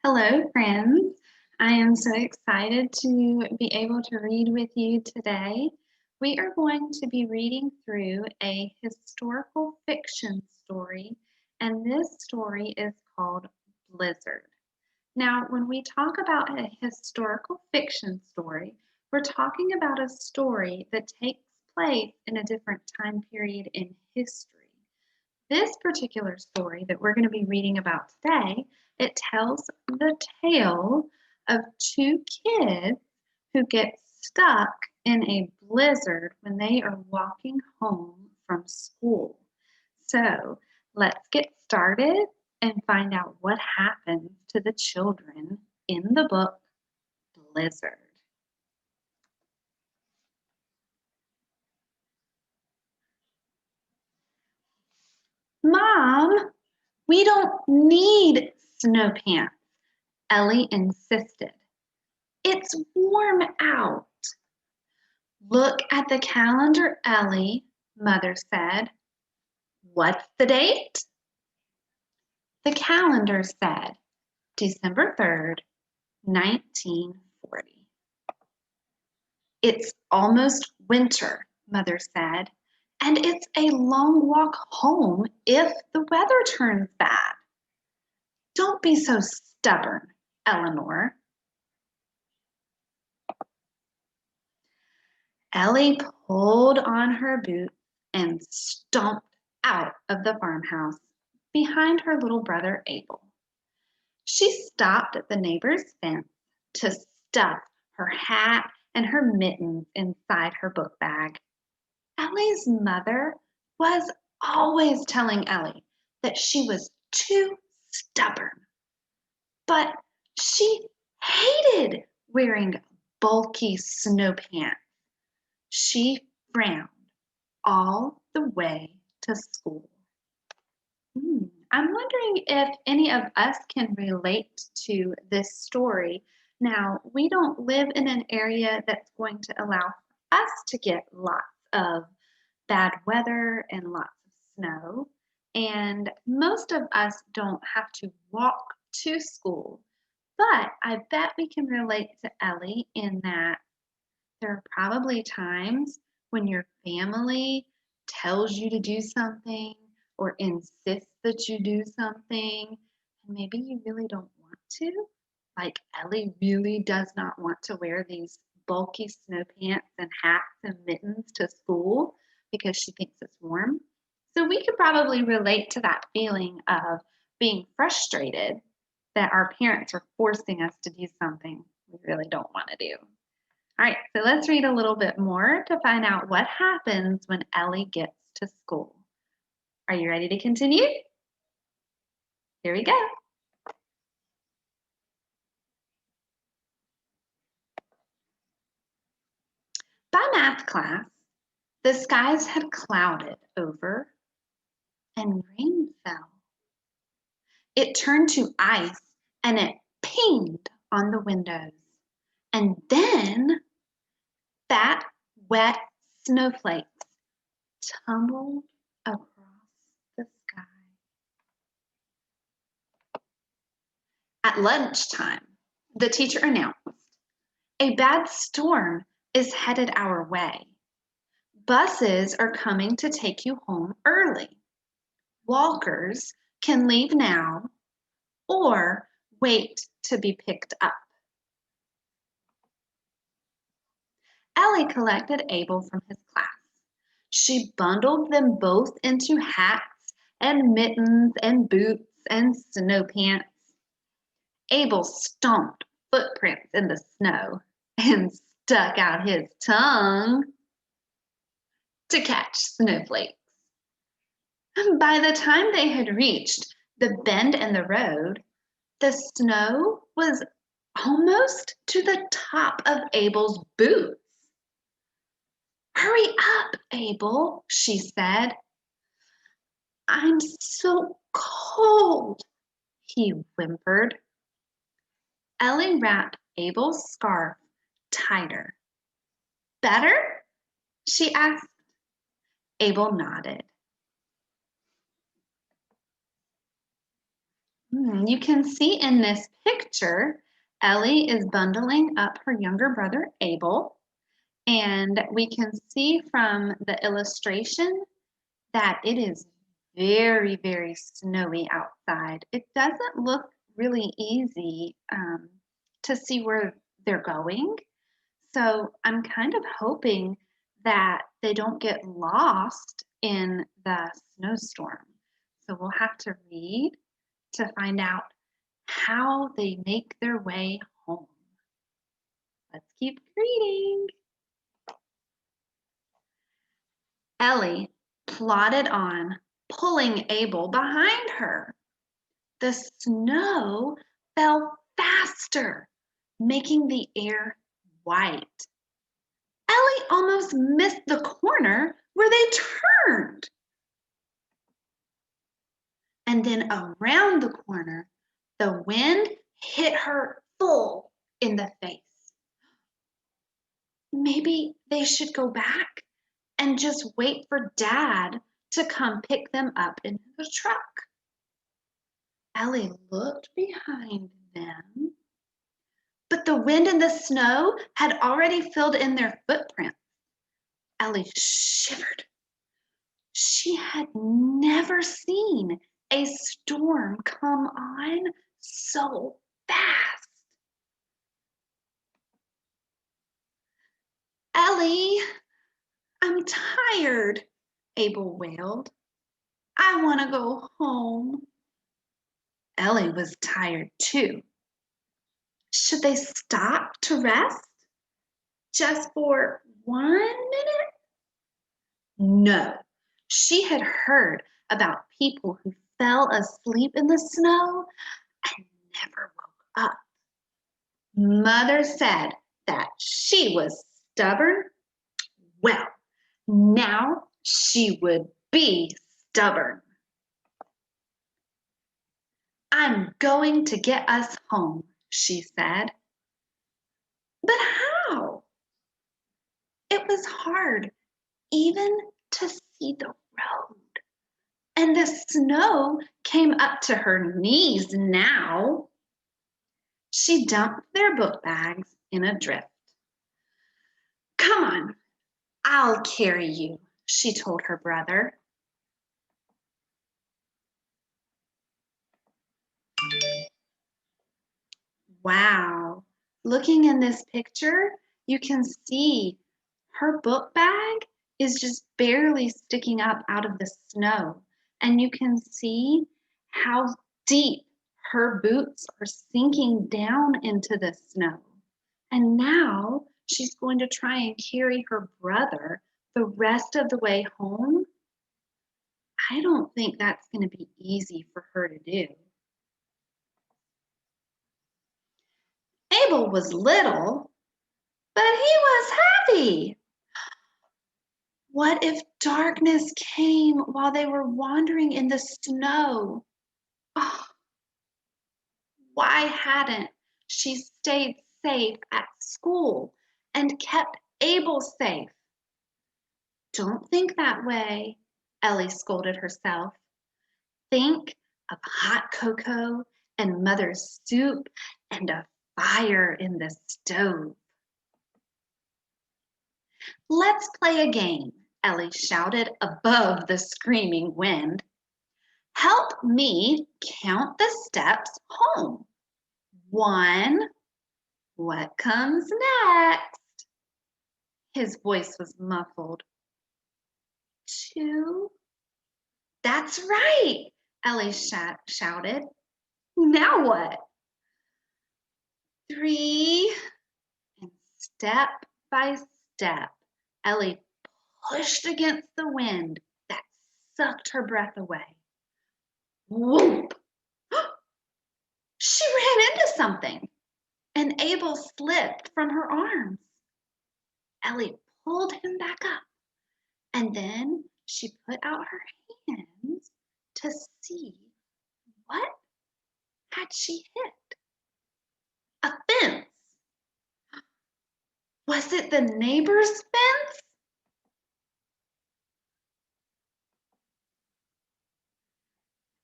Hello, friends. I am so excited to be able to read with you today. We are going to be reading through a historical fiction story, and this story is called Blizzard. Now, when we talk about a historical fiction story, we're talking about a story that takes place in a different time period in history. This particular story that we're going to be reading about today, it tells the tale of two kids who get stuck in a blizzard when they are walking home from school. So let's get started and find out what happens to the children in the book Blizzard. Mom, we don't need snow pants, Ellie insisted. It's warm out. Look at the calendar, Ellie, Mother said. What's the date? The calendar said December 3rd, 1940. It's almost winter, Mother said, and it's a long walk home if the weather turns bad. Don't be so stubborn, Eleanor. Ellie pulled on her boots and stomped out of the farmhouse behind her little brother Abel. She stopped at the neighbor's fence to stuff her hat and her mittens inside her book bag. Ellie's mother was always telling Ellie that she was too stubborn, but she hated wearing bulky snow pants. She frowned all the way to school. I'm wondering if any of us can relate to this story. Now, we don't live in an area that's going to allow us to get lots of bad weather and lots of snow. And most of us don't have to walk to school. But I bet we can relate to Ellie in that there are probably times when your family tells you to do something or insists that you do something, and maybe you really don't want to. Like Ellie really does not want to wear these bulky snow pants and hats and mittens to school because she thinks it's warm. So we could probably relate to that feeling of being frustrated that our parents are forcing us to do something we really don't want to do. All right, so let's read a little bit more to find out what happens when Ellie gets to school. Are you ready to continue? Here we go. By math class, the skies had clouded over and rain fell. It turned to ice and it pinged on the windows. And then fat, wet snowflakes tumbled across the sky. At lunchtime, the teacher announced, "A bad storm is headed our way. Buses are coming to take you home early. Walkers can leave now or wait to be picked up." Ellie collected Abel from his class. She bundled them both into hats and mittens and boots and snow pants. Abel stomped footprints in the snow and stuck out his tongue to catch snowflakes. By the time they had reached the bend in the road, the snow was almost to the top of Abel's boots. "Hurry up, Abel," she said. "I'm so cold," he whimpered. Ellie wrapped Abel's scarf tighter. "Better?" she asked. Abel nodded. You can see in this picture, Ellie is bundling up her younger brother, Abel. And we can see from the illustration that it is very, very snowy outside. It doesn't look really easy to see where they're going. So I'm kind of hoping that they don't get lost in the snowstorm. So we'll have to read to find out how they make their way home. Let's keep reading. Ellie plodded on, pulling Abel behind her. The snow fell faster, making the air white. Ellie almost missed the corner where they turned. And then around the corner, the wind hit her full in the face. Maybe they should go back and just wait for Dad to come pick them up in the truck. Ellie looked behind them, but the wind and the snow had already filled in their footprints. Ellie shivered. She had never seen a storm come on so fast. Ellie, I'm tired, Abel wailed. I want to go home. Ellie was tired too. Should they stop to rest? Just for 1 minute? No. She had heard about people who fell asleep in the snow and never woke up. Mother said that she was stubborn. Well, now she would be stubborn. I'm going to get us home, she said. But how? It was hard even to see the road. And the snow came up to her knees now. She dumped their book bags in a drift. Come on, I'll carry you, she told her brother. Wow, looking in this picture, you can see her book bag is just barely sticking up out of the snow. And you can see how deep her boots are sinking down into the snow. And now she's going to try and carry her brother the rest of the way home. I don't think that's going to be easy for her to do. Abel was little, but he was happy. What if darkness came while they were wandering in the snow? Oh, why hadn't she stayed safe at school and kept Abel safe? Don't think that way, Ellie scolded herself. Think of hot cocoa and mother's soup and a fire in the stove. Let's play a game, Ellie shouted above the screaming wind. Help me count the steps home. 1. What comes next? His voice was muffled. 2. That's right, Ellie shouted. Now what? 3. And step by step, Ellie pushed against the wind that sucked her breath away. Whoop! She ran into something, and Abel slipped from her arms. Ellie pulled him back up, and then she put out her hands to see what had she hit. A fence. Was it the neighbor's fence?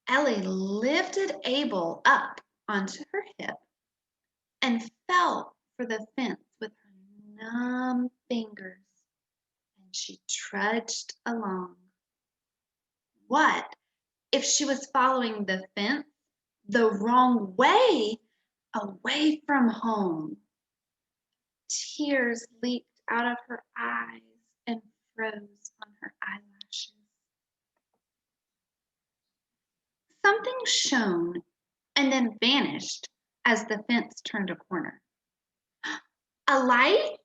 Ellie lifted Abel up onto her hip and felt for the fence with her numb fingers, and she trudged along. What if she was following the fence the wrong way, away from home? Tears leaked out of her eyes and froze on her eyelashes. Something shone and then vanished as the fence turned a corner. A light?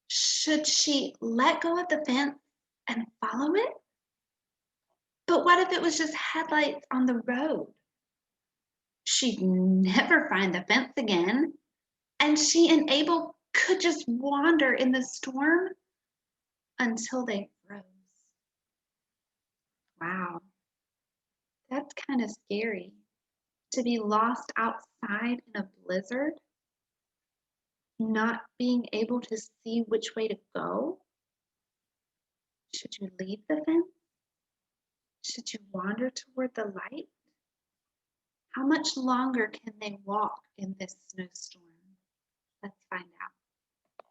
Should she let go of the fence and follow it? But what if it was just headlights on the road? She'd never find the fence again, and she and Abel could just wander in the storm until they froze. Wow, that's kind of scary, to be lost outside in a blizzard, not being able to see which way to go. Should you leave the fence? Should you wander toward the light? How much longer can they walk in this snowstorm? Let's find out.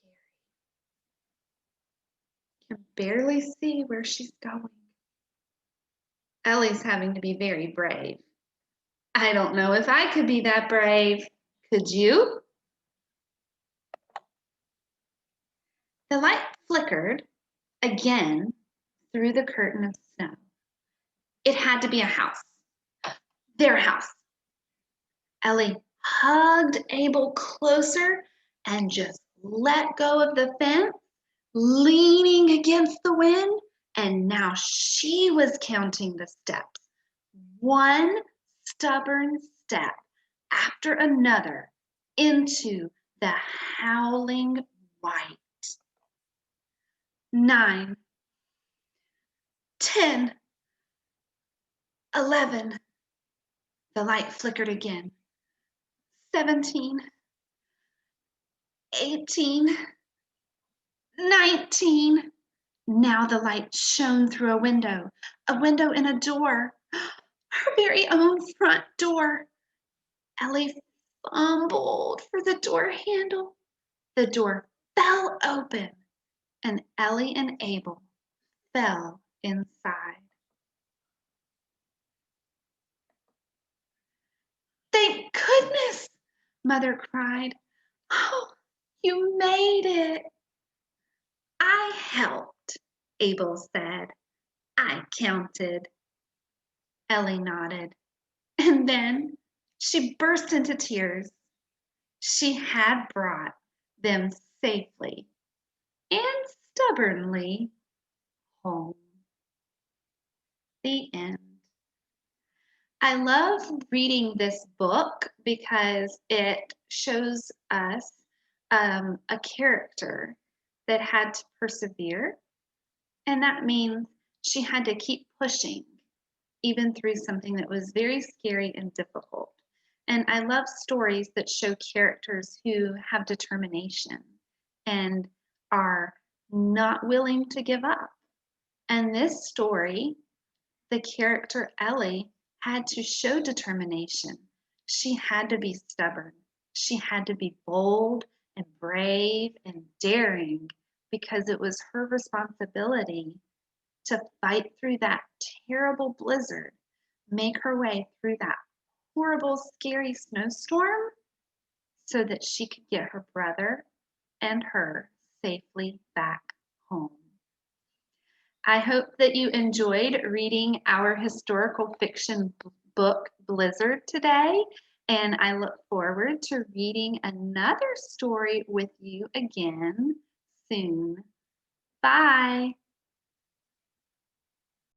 Scary. Can barely see where she's going. Ellie's having to be very brave. I don't know if I could be that brave. Could you? The light flickered again through the curtain of snow. It had to be a house. Their house. Ellie hugged Abel closer and just let go of the fence, leaning against the wind, and now she was counting the steps. One stubborn step after another into the howling white. 9, 10, 11. The light flickered again. 17, 18, 19. Now the light shone through a window in a door, her very own front door. Ellie fumbled for the door handle. The door fell open, and Ellie and Abel fell inside. Thank goodness, Mother cried. Oh, you made it. I helped, Abel said. I counted. Ellie nodded. And then she burst into tears. She had brought them safely and stubbornly home. The end. I love reading this book because it shows us a character that had to persevere, and that means she had to keep pushing even through something that was very scary and difficult. And I love stories that show characters who have determination and are not willing to give up. And this story, the character Ellie had to show determination. She had to be stubborn. She had to be bold and brave and daring because it was her responsibility to fight through that terrible blizzard, make her way through that horrible, scary snowstorm so that she could get her brother and her safely back home. I hope that you enjoyed reading our historical fiction book, Blizzard, today, and I look forward to reading another story with you again soon. Bye.